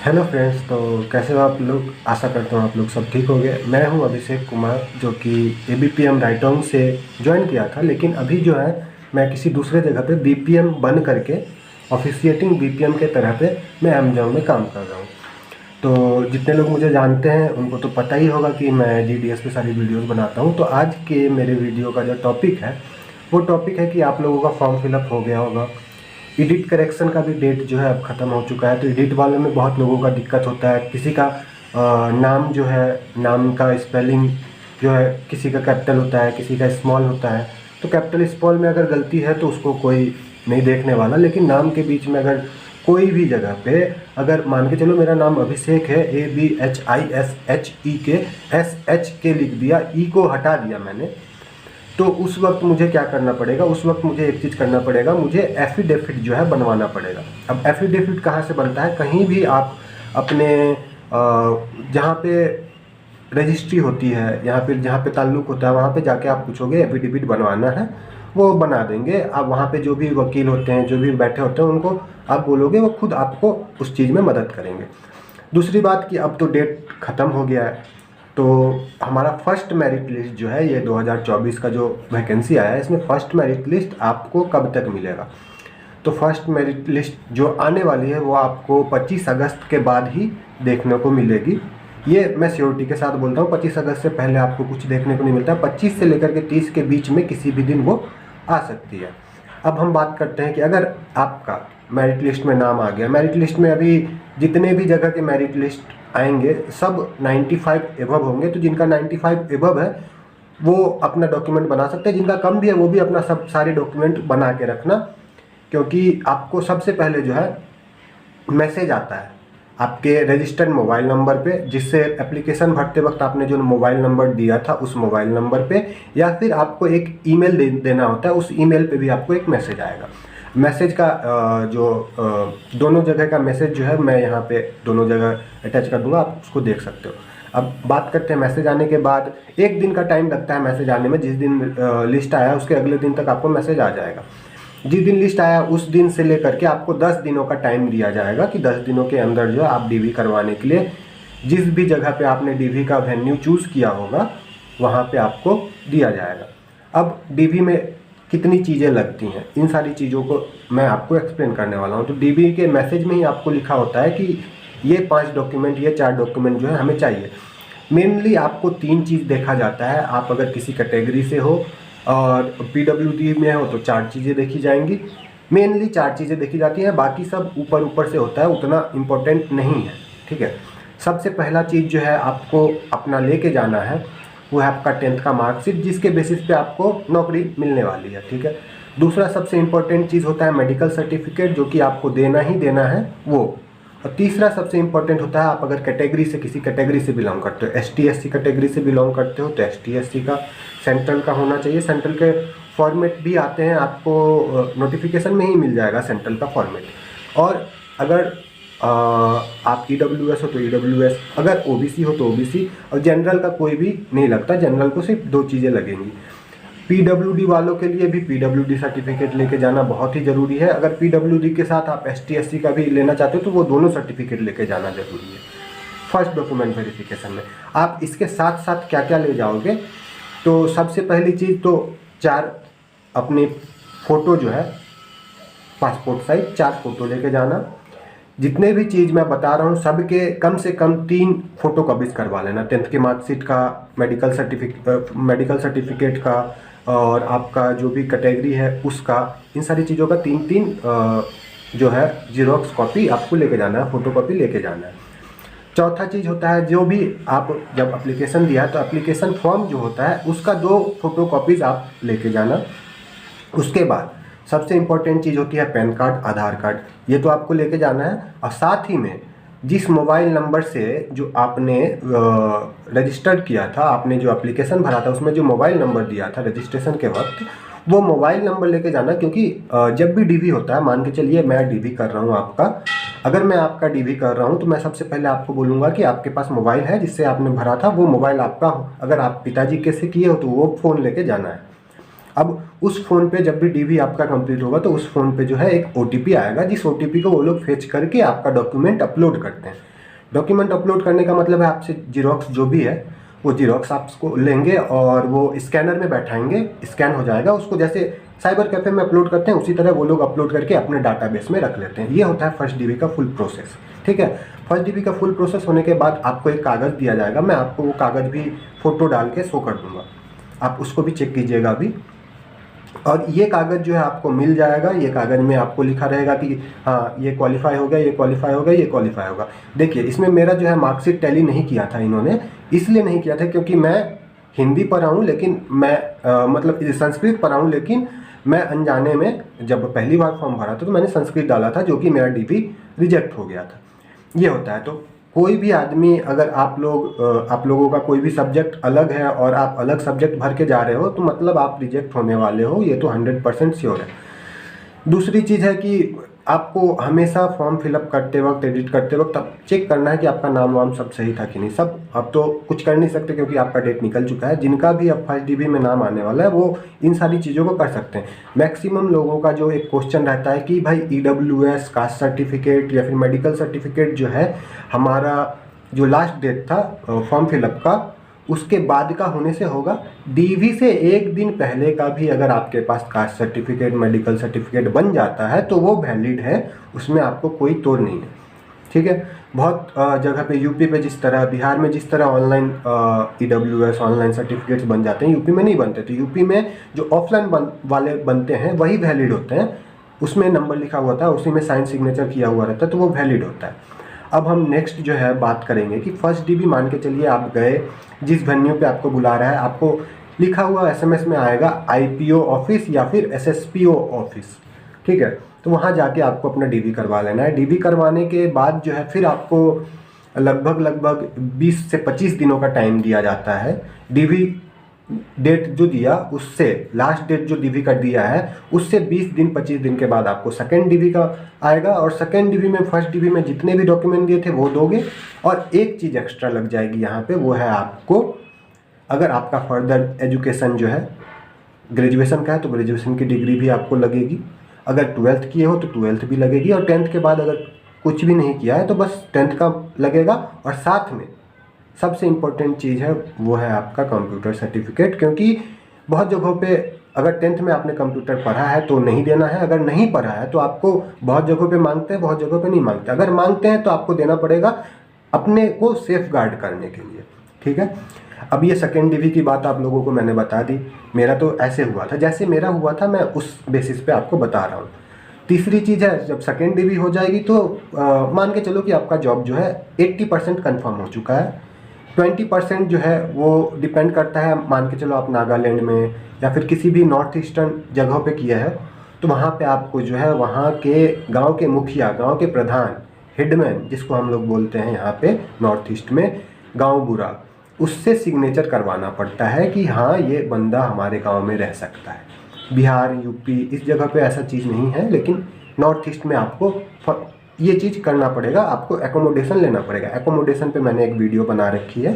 Hello friends, तो कैसे हो आप लोग। आशा करता हूँ आप लोग सब ठीक होंगे। मैं हूँ अभिषेक कुमार, जो कि ABPM राइटोंग से ज्वाइन किया था, लेकिन अभी जो है मैं किसी दूसरे जगह पे BPM बन करके ऑफिशिएटिंग BPM के तरह पे मैं अमेजोन में काम कर रहा हूँ। तो जितने लोग मुझे जानते हैं उनको तो पता ही होगा कि मैं GDS पे सारी वीडियोज़ बनाता हूँ। तो आज के मेरे वीडियो का जो टॉपिक है वो टॉपिक है कि आप लोगों का फॉर्म फिलअप हो गया होगा। एडिट करेक्शन का भी डेट जो है अब ख़त्म हो चुका है, तो एडिट वाले में बहुत लोगों का दिक्कत होता है। किसी का नाम जो है, नाम का स्पेलिंग जो है, किसी का कैपिटल होता है, किसी का स्मॉल होता है। तो कैपिटल स्मॉल में अगर गलती है तो उसको कोई नहीं देखने वाला, लेकिन नाम के बीच में अगर कोई भी जगह पे अगर मान के चलो मेरा नाम अभिषेक है, ABHISHEK लिख दिया, ई को हटा दिया मैंने, तो उस वक्त मुझे क्या करना पड़ेगा, उस वक्त मुझे एक चीज़ करना पड़ेगा, मुझे एफिडेविट जो है बनवाना पड़ेगा। अब एफिडेविट कहाँ से बनता है, कहीं भी आप अपने जहाँ पे रजिस्ट्री होती है या फिर जहाँ पे ताल्लुक होता है वहाँ पे जाके आप पूछोगे एफिडेविट बनवाना है, वो बना देंगे। आप वहाँ पे जो भी वकील होते हैं, जो भी बैठे होते हैं, उनको आप बोलोगे, वो खुद आपको उस चीज़ में मदद करेंगे। दूसरी बात कि अब तो डेट ख़त्म हो गया है, तो हमारा फर्स्ट मेरिट लिस्ट जो है, ये 2024 का जो वैकेंसी आया है, इसमें फर्स्ट मेरिट लिस्ट आपको कब तक मिलेगा। तो फर्स्ट मेरिट लिस्ट जो आने वाली है वो आपको 25 अगस्त के बाद ही देखने को मिलेगी। ये मैं श्योरिटी के साथ बोलता हूँ, 25 अगस्त से पहले आपको कुछ देखने को नहीं मिलता। 25 से लेकर के 30 के बीच में किसी भी दिन वो आ सकती है। अब हम बात करते हैं कि अगर आपका मेरिट लिस्ट में नाम आ गया, मेरिट लिस्ट में अभी जितने भी जगह के मेरिट लिस्ट आएंगे सब 95 एबव होंगे। तो जिनका 95 एबव है वो अपना डॉक्यूमेंट बना सकते हैं, जिनका कम भी है वो भी अपना सब सारे डॉक्यूमेंट बना के रखना, क्योंकि आपको सबसे पहले जो है मैसेज आता है आपके रजिस्टर्ड मोबाइल नंबर पे, जिससे एप्लीकेशन भरते वक्त आपने जो मोबाइल नंबर दिया था उस मोबाइल नंबर पे, या फिर आपको एक ईमेल देना होता है, उस ईमेल पे भी आपको एक मैसेज आएगा। मैसेज का दोनों जगह का मैसेज जो है मैं यहाँ पे दोनों जगह अटैच कर दूंगा, आप उसको देख सकते हो। अब बात करते हैं मैसेज आने के बाद, एक दिन का टाइम लगता है मैसेज आने में। जिस दिन लिस्ट आया उसके अगले दिन तक आपको मैसेज आ जाएगा। जिस दिन लिस्ट आया उस दिन से लेकर के आपको 10 दिनों का टाइम दिया जाएगा कि 10 दिनों के अंदर जो है आप DV करवाने के लिए जिस भी जगह पे आपने DV का वेन्यू चूज़ किया होगा वहाँ पे आपको दिया जाएगा। अब DV में कितनी चीज़ें लगती हैं, इन सारी चीज़ों को मैं आपको एक्सप्लेन करने वाला हूँ। तो DV के मैसेज में ही आपको लिखा होता है कि ये 5 डॉक्यूमेंट, ये 4 डॉक्यूमेंट जो है हमें चाहिए। मेनली आपको 3 चीज़ देखा जाता है। आप अगर किसी कैटेगरी से हो और PWD में हो तो 4 चीज़ें देखी जाएंगी। मेनली 4 चीज़ें देखी जाती हैं, बाकी सब ऊपर ऊपर से होता है, उतना इम्पोर्टेंट नहीं है, ठीक है। सबसे पहला चीज़ जो है आपको अपना लेके जाना है वो है आपका 10th का मार्कशीट, जिसके बेसिस पे आपको नौकरी मिलने वाली है, ठीक है। दूसरा सबसे इम्पोर्टेंट चीज़ होता है मेडिकल सर्टिफिकेट, जो कि आपको देना ही देना है वो। और तीसरा सबसे इम्पोर्टेंट होता है आप अगर कैटेगरी से, किसी कैटेगरी से बिलोंग करते हो, ST SC कैटेगरी से बिलोंग करते हो तो ST SC का सेंट्रल का होना चाहिए। सेंट्रल के फॉर्मेट भी आते हैं, आपको नोटिफिकेशन में ही मिल जाएगा सेंट्रल का फॉर्मेट। और अगर आप EWS हो तो EWS, अगर OBC हो तो OBC, और जनरल का कोई भी नहीं लगता। जनरल को सिर्फ 2 चीज़ें लगेंगी। PWD वालों के लिए भी PWD सर्टिफिकेट लेके जाना बहुत ही ज़रूरी है। अगर PWD के साथ आप ST SC का भी लेना चाहते हो तो वो दोनों सर्टिफिकेट लेके जाना ज़रूरी है फर्स्ट डॉक्यूमेंट वेरिफिकेशन में। आप इसके साथ साथ क्या क्या ले जाओगे, तो सबसे पहली चीज़ तो 4 अपनी फ़ोटो जो है पासपोर्ट साइज 4 फ़ोटो लेके जाना। जितने भी चीज़ मैं बता रहा हूँ सबके कम से कम 3 फोटो कॉपीज़ करवा लेना। 10th के मार्कशीट का, मेडिकल सर्टिफिकेट का, और आपका जो भी कैटेगरी है उसका, इन सारी चीज़ों का 3-3 जो है जीरोक्स कॉपी आपको लेके जाना है, फ़ोटो कॉपी लेके जाना है। चौथा चीज़ होता है, जो भी आप जब एप्लीकेशन दिया है तो एप्लीकेशन फॉर्म जो होता है उसका 2 फोटो कॉपीज़ आप लेके जाना। उसके बाद सबसे इम्पोर्टेंट चीज़ होती है पैन कार्ड, आधार कार्ड, ये तो आपको लेके जाना है। और साथ ही में जिस मोबाइल नंबर से जो आपने रजिस्टर्ड किया था, आपने जो एप्लीकेशन भरा था उसमें जो मोबाइल नंबर दिया था रजिस्ट्रेशन के वक्त, वो मोबाइल नंबर लेके जाना। क्योंकि जब भी DV होता है, मान के चलिए मैं DV कर रहा हूँ आपका, अगर मैं आपका DV कर रहा हूँ तो मैं सबसे पहले आपको बोलूँगा कि आपके पास मोबाइल है जिससे आपने भरा था, वो मोबाइल आपका हो। अगर आप पिताजी के से किए हो तो वो फ़ोन लेके जाना है। अब उस फ़ोन पे जब भी DV आपका कंप्लीट होगा तो उस फ़ोन पे जो है एक OTP आएगा, जिस OTP को वो लोग फेच करके आपका डॉक्यूमेंट अपलोड करते हैं। डॉक्यूमेंट अपलोड करने का मतलब है आपसे जीरोक्स जो भी है वो जीरोक्स आपको लेंगे और वो स्कैनर में बैठाएंगे, स्कैन हो जाएगा, उसको जैसे साइबर कैफे में अपलोड करते हैं उसी तरह वो लोग अपलोड करके अपने डाटाबेस में रख लेते हैं। ये होता है फर्स्ट डीबी का फुल प्रोसेस। ठीक है, फर्स्ट डीबी का फुल प्रोसेस होने के बाद आपको एक कागज़ दिया जाएगा, मैं आपको वो कागज़ भी फ़ोटो डाल के शो कर दूंगा, आप उसको भी चेक कीजिएगा अभी। और ये कागज़ जो है आपको मिल जाएगा, ये कागज़ में आपको लिखा रहेगा कि हाँ ये क्वालिफाई हो गया, ये क्वालिफाई हो गया, ये क्वालिफाई होगा। देखिए इसमें मेरा जो है मार्कशीट टैली नहीं किया था इन्होंने, इसलिए नहीं किया था क्योंकि मैं हिंदी पढ़ा हूँ, लेकिन मैं मतलब संस्कृत पढ़ा हूँ, लेकिन मैं अनजाने में जब पहली बार फॉर्म भरा था तो मैंने संस्कृत डाला था, जो कि मेरा डीबी रिजेक्ट हो गया था। ये होता है। तो कोई भी आदमी, अगर आप लोगों का कोई भी सब्जेक्ट अलग है और आप अलग सब्जेक्ट भर के जा रहे हो तो मतलब आप रिजेक्ट होने वाले हो, ये तो 100% श्योर है। दूसरी चीज़ है कि आपको हमेशा फॉर्म फिलअप करते वक्त, एडिट करते वक्त अब चेक करना है कि आपका नाम वाम सब सही था कि नहीं। सब अब तो कुछ कर नहीं सकते क्योंकि आपका डेट निकल चुका है। जिनका भी अब फर्स्ट डीबी में नाम आने वाला है वो इन सारी चीज़ों को कर सकते हैं। मैक्सिमम लोगों का जो एक क्वेश्चन रहता है कि भाई EWS, कास्ट सर्टिफिकेट या फिर मेडिकल सर्टिफिकेट जो है, हमारा जो लास्ट डेट था फॉर्म फिलअप का उसके बाद का होने से होगा। डीवी से एक दिन पहले का भी अगर आपके पास कास्ट सर्टिफिकेट, मेडिकल सर्टिफिकेट बन जाता है तो वो वैलिड है, उसमें आपको कोई तोड़ नहीं है। ठीक है, बहुत जगह पे यूपी पे जिस तरह, बिहार में जिस तरह ऑनलाइन EWS ऑनलाइन सर्टिफिकेट्स बन जाते हैं, यूपी में नहीं बनते। तो यूपी में जो ऑफलाइन वाले बनते हैं वही वैलिड होते हैं, उसमें नंबर लिखा हुआ था, उसी में साइन सिग्नेचर किया हुआ रहता है, तो वो वैलिड होता है। अब हम नेक्स्ट जो है बात करेंगे कि फर्स्ट डीबी मान के चलिए आप गए, जिस वेन्यू पे आपको बुला रहा है, आपको लिखा हुआ SMS में आएगा IPO ऑफिस या फिर SSPO ऑफिस। ठीक है, तो वहाँ जाके आपको अपना डीबी करवा लेना है। डीबी करवाने के बाद जो है फिर आपको लगभग 20 से 25 दिनों का टाइम दिया जाता है। डीबी डेट जो दिया उससे, लास्ट डेट जो डीबी का दिया है उससे 20 दिन 25 दिन के बाद आपको सेकेंड डीबी का आएगा, और सेकेंड डीबी में फर्स्ट डीबी में जितने भी डॉक्यूमेंट दिए थे वो दोगे। और एक चीज़ एक्स्ट्रा लग जाएगी यहाँ पे, वो है आपको, अगर आपका फर्दर एजुकेशन जो है ग्रेजुएशन का है तो ग्रेजुएशन की डिग्री भी आपको लगेगी, अगर 12th किए हो तो 12th भी लगेगी, और 10th के बाद अगर कुछ भी नहीं किया है तो बस 10th का लगेगा। और साथ में सबसे इम्पोर्टेंट चीज़ है वो है आपका कंप्यूटर सर्टिफिकेट, क्योंकि बहुत जगहों पे अगर 10th में आपने कंप्यूटर पढ़ा है तो नहीं देना है, अगर नहीं पढ़ा है तो आपको बहुत जगहों पे मांगते हैं, बहुत जगहों पे नहीं मांगते। अगर मांगते हैं तो आपको देना पड़ेगा अपने को सेफ गार्ड करने के लिए। ठीक है, अब ये सेकेंड डीबी की बात आप लोगों को मैंने बता दी, मेरा तो ऐसे हुआ था, जैसे मेरा हुआ था मैं उस बेसिस पे आपको बता रहा हूँ। तीसरी चीज़ है, जब सेकेंड डीबी हो जाएगी तो मान के चलो कि आपका जॉब जो है 80% कन्फर्म हो चुका है। 20% जो है वो डिपेंड करता है, मान के चलो आप नागालैंड में या फिर किसी भी नॉर्थ ईस्टर्न जगहों पे किया है तो वहाँ पे आपको जो है वहाँ के गांव के मुखिया, गांव के प्रधान, हेडमैन जिसको हम लोग बोलते हैं यहाँ पे नॉर्थ ईस्ट में, गांव बुरा, उससे सिग्नेचर करवाना पड़ता है कि हाँ ये बंदा हमारे गाँव में रह सकता है। बिहार, यूपी इस जगह पे ऐसा चीज़ नहीं है, लेकिन नॉर्थ ईस्ट में आपको ये चीज़ करना पड़ेगा, आपको एकोमोडेशन लेना पड़ेगा। एकोमोडेशन पे मैंने एक वीडियो बना रखी है,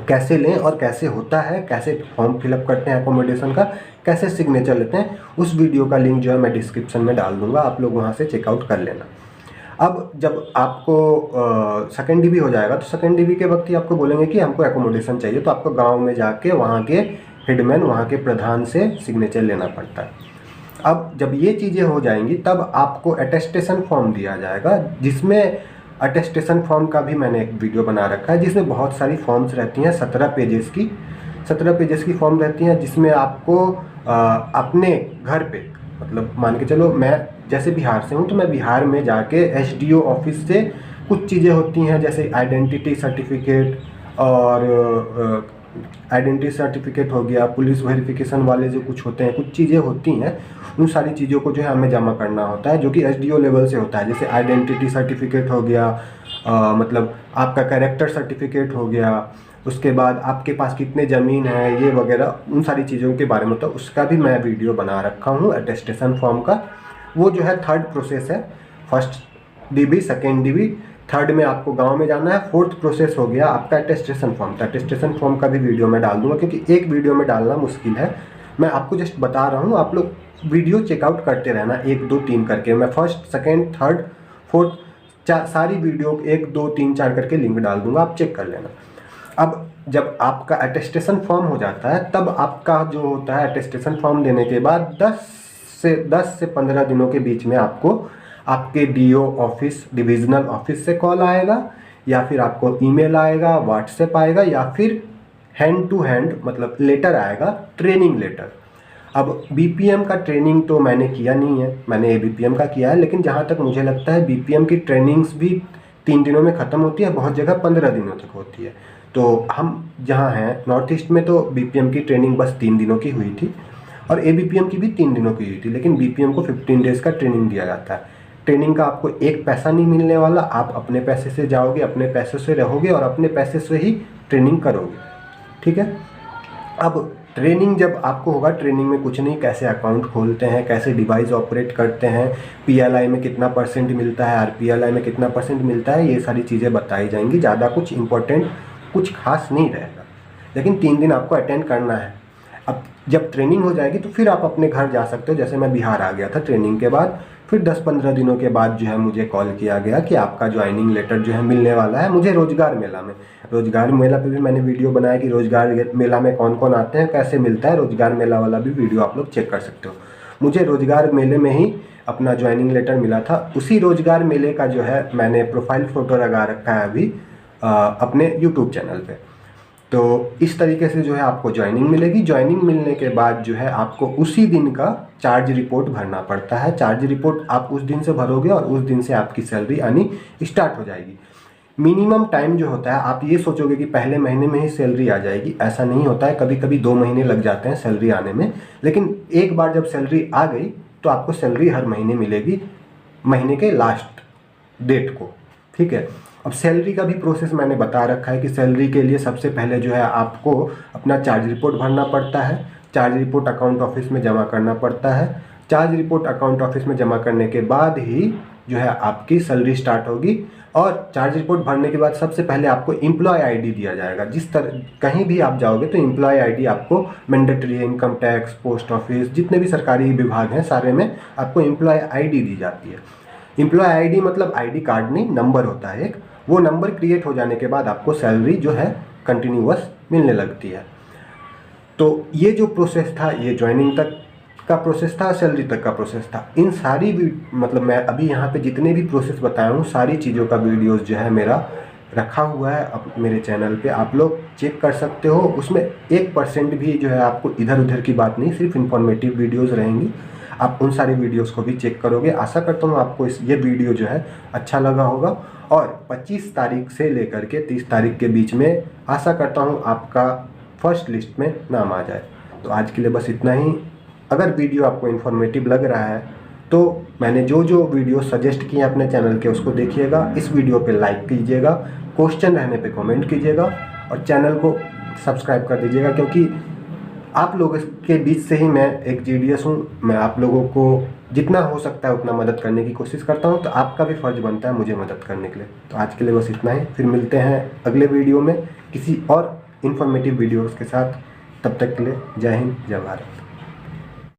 कैसे लें और कैसे होता है, कैसे फॉर्म फिलअप करते हैं एकोमोडेशन का, कैसे सिग्नेचर लेते हैं, उस वीडियो का लिंक जो है मैं डिस्क्रिप्शन में डाल दूंगा, आप लोग वहाँ से चेकआउट कर लेना। अब जब आपको सेकेंड डीबी हो जाएगा तो सेकेंड डीबी के वक्त ही आपको बोलेंगे कि हमको एकोमोडेशन चाहिए, तो आपको गाँव में जाके वहाँ के हेडमैन, वहाँ के प्रधान से सिग्नेचर लेना पड़ता है। अब जब ये चीज़ें हो जाएंगी तब आपको अटेस्टेशन फॉर्म दिया जाएगा, जिसमें अटेस्टेशन फॉर्म का भी मैंने एक वीडियो बना रखा है, जिसमें बहुत सारी फॉर्म्स रहती हैं, 17 पेजेस की फॉर्म रहती हैं, जिसमें आपको अपने घर पे, मतलब मान के चलो मैं जैसे बिहार से हूँ तो मैं बिहार में जाके SDO ऑफिस से कुछ चीज़ें होती हैं, जैसे आइडेंटिटी सर्टिफिकेट और आइडेंटिटी सर्टिफिकेट हो गया, पुलिस वेरिफिकेशन वाले जो कुछ होते हैं, कुछ चीज़ें होती हैं, उन सारी चीज़ों को जो है हमें जमा करना होता है, जो कि SDO लेवल से होता है। जैसे आइडेंटिटी सर्टिफिकेट हो गया, मतलब आपका कैरेक्टर सर्टिफिकेट हो गया, उसके बाद आपके पास कितने ज़मीन है, ये वगैरह उन सारी चीज़ों के बारे में, तो उसका भी मैं वीडियो बना रखा हूँ अटेस्टेशन फॉर्म का। वो जो है थर्ड प्रोसेस है, first dB, second dB, third में आपको गांव में जाना है, फोर्थ प्रोसेस हो गया आपका अटेस्टेशन फॉर्म। तो अटेस्टेशन फॉर्म का भी वीडियो मैं डाल दूंगा, क्योंकि एक वीडियो में डालना मुश्किल है, मैं आपको जस्ट बता रहा हूँ, आप लोग वीडियो चेकआउट करते रहना 1 2 3 करके। मैं फर्स्ट, सेकेंड, थर्ड, फोर्थ सारी वीडियो 1 2 3 4 करके लिंक डाल दूंगा, आप चेक कर लेना। अब जब आपका अटेस्टेशन फॉर्म हो जाता है तब आपका जो होता है अटेस्टेशन फॉर्म देने के बाद 10 से 15 दिनों के बीच में आपको आपके डीओ ऑफिस, डिविजनल ऑफिस से कॉल आएगा, या फिर आपको ईमेल आएगा, व्हाट्सएप आएगा, या फिर हैंड टू हैंड मतलब लेटर आएगा, ट्रेनिंग लेटर। अब बीपीएम का ट्रेनिंग तो मैंने किया नहीं है, मैंने एबीपीएम का किया है, लेकिन जहाँ तक मुझे लगता है बीपीएम की ट्रेनिंग्स भी 3 दिनों में ख़त्म होती है, बहुत जगह 15 दिनों तक होती है। तो हम जहाँ हैं नॉर्थ ईस्ट में तो बीपीएम की ट्रेनिंग बस 3 दिनों की हुई थी, और एबीपीएम की भी 3 दिनों की हुई थी, लेकिन बीपीएम को 15 डेज़ का ट्रेनिंग दिया जाता है। ट्रेनिंग का आपको एक पैसा नहीं मिलने वाला, आप अपने पैसे से जाओगे, अपने पैसे से रहोगे और अपने पैसे से ही ट्रेनिंग करोगे, ठीक है। अब ट्रेनिंग जब आपको होगा, ट्रेनिंग में कुछ नहीं, कैसे अकाउंट खोलते हैं, कैसे डिवाइस ऑपरेट करते हैं, पीएलआई में कितना परसेंट मिलता है, आरपीएलआई में कितना परसेंट मिलता है, ये सारी चीज़ें बताई जाएंगी। ज़्यादा कुछ इंपॉर्टेंट कुछ खास नहीं रहेगा, लेकिन 3 दिन आपको अटेंड करना है। अब जब ट्रेनिंग हो जाएगी तो फिर आप अपने घर जा सकते हो। जैसे मैं बिहार आ गया था ट्रेनिंग के बाद, फिर 10-15 दिनों के बाद जो है मुझे कॉल किया गया कि आपका ज्वाइनिंग लेटर जो है मिलने वाला है। मुझे रोजगार मेला में, रोजगार मेला पे भी मैंने वीडियो बनाया कि रोजगार मेला में कौन कौन आते हैं, कैसे मिलता है। रोजगार मेला वाला भी वीडियो आप लोग चेक कर सकते हो। मुझे रोजगार मेले में ही अपना ज्वाइनिंग लेटर मिला था। उसी रोजगार मेले का जो है मैंने प्रोफाइल फ़ोटो लगा रखा है अभी अपने यूट्यूब चैनल पे। तो इस तरीके से जो है आपको ज्वाइनिंग मिलेगी। ज्वाइनिंग मिलने के बाद जो है आपको उसी दिन का चार्ज रिपोर्ट भरना पड़ता है। चार्ज रिपोर्ट आप उस दिन से भरोगे और उस दिन से आपकी सैलरी आनी स्टार्ट हो जाएगी। मिनिमम टाइम जो होता है, आप ये सोचोगे कि पहले महीने में ही सैलरी आ जाएगी, ऐसा नहीं होता है। कभी कभी 2 महीने लग जाते हैं सैलरी आने में, लेकिन एक बार जब सैलरी आ गई तो आपको सैलरी हर महीने मिलेगी, महीने के लास्ट डेट को, ठीक है। अब सैलरी का भी प्रोसेस मैंने बता रखा है कि सैलरी के लिए सबसे पहले जो है आपको अपना चार्ज रिपोर्ट भरना पड़ता है। चार्ज रिपोर्ट अकाउंट ऑफिस में जमा करना पड़ता है। चार्ज रिपोर्ट अकाउंट ऑफिस में जमा करने के बाद ही जो है आपकी सैलरी स्टार्ट होगी। और चार्ज रिपोर्ट भरने के बाद सबसे पहले आपको एम्प्लॉय आईडी दिया जाएगा। जिस तरह कहीं भी आप जाओगे तो एम्प्लॉय आईडी आपको मैंडेटरी है। इनकम टैक्स, पोस्ट ऑफिस, जितने भी सरकारी विभाग हैं सारे में आपको एम्प्लॉय आईडी दी जाती है। एम्प्लॉय आईडी मतलब आईडी कार्ड नहीं, नंबर होता है एक। वो नंबर क्रिएट हो जाने के बाद आपको सैलरी जो है कंटिन्यूअस मिलने लगती है। तो ये जो प्रोसेस था, ये ज्वाइनिंग तक का प्रोसेस था, सैलरी तक का प्रोसेस था। इन सारी भी मतलब मैं अभी यहाँ पे जितने भी प्रोसेस बताया हूँ, सारी चीज़ों का वीडियोस जो है मेरा रखा हुआ है अब मेरे चैनल पे, आप लोग चेक कर सकते हो। उसमें 1% भी जो है आपको इधर उधर की बात नहीं, सिर्फ इन्फॉर्मेटिव वीडियोज़ रहेंगी। आप उन सारी वीडियोस को भी चेक करोगे। आशा करता हूँ आपको ये वीडियो जो है अच्छा लगा होगा। और 25 तारीख से लेकर के 30 तारीख के बीच में आशा करता हूँ आपका फर्स्ट लिस्ट में नाम आ जाए। तो आज के लिए बस इतना ही। अगर वीडियो आपको इन्फॉर्मेटिव लग रहा है तो मैंने जो जो वीडियो सजेस्ट किए अपने चैनल के उसको देखिएगा। इस वीडियो पे लाइक कीजिएगा, क्वेश्चन रहने पे कमेंट कीजिएगा और चैनल को सब्सक्राइब कर दीजिएगा, क्योंकि आप लोगों के बीच से ही मैं एक जीडीएस हूँ। मैं आप लोगों को जितना हो सकता है उतना मदद करने की कोशिश करता हूँ, तो आपका भी फ़र्ज़ बनता है मुझे मदद करने के लिए। तो आज के लिए बस इतना ही। फिर मिलते हैं अगले वीडियो में किसी और इन्फॉर्मेटिव वीडियोज़ के साथ। तब तक के लिए जय हिंद, जय भारत।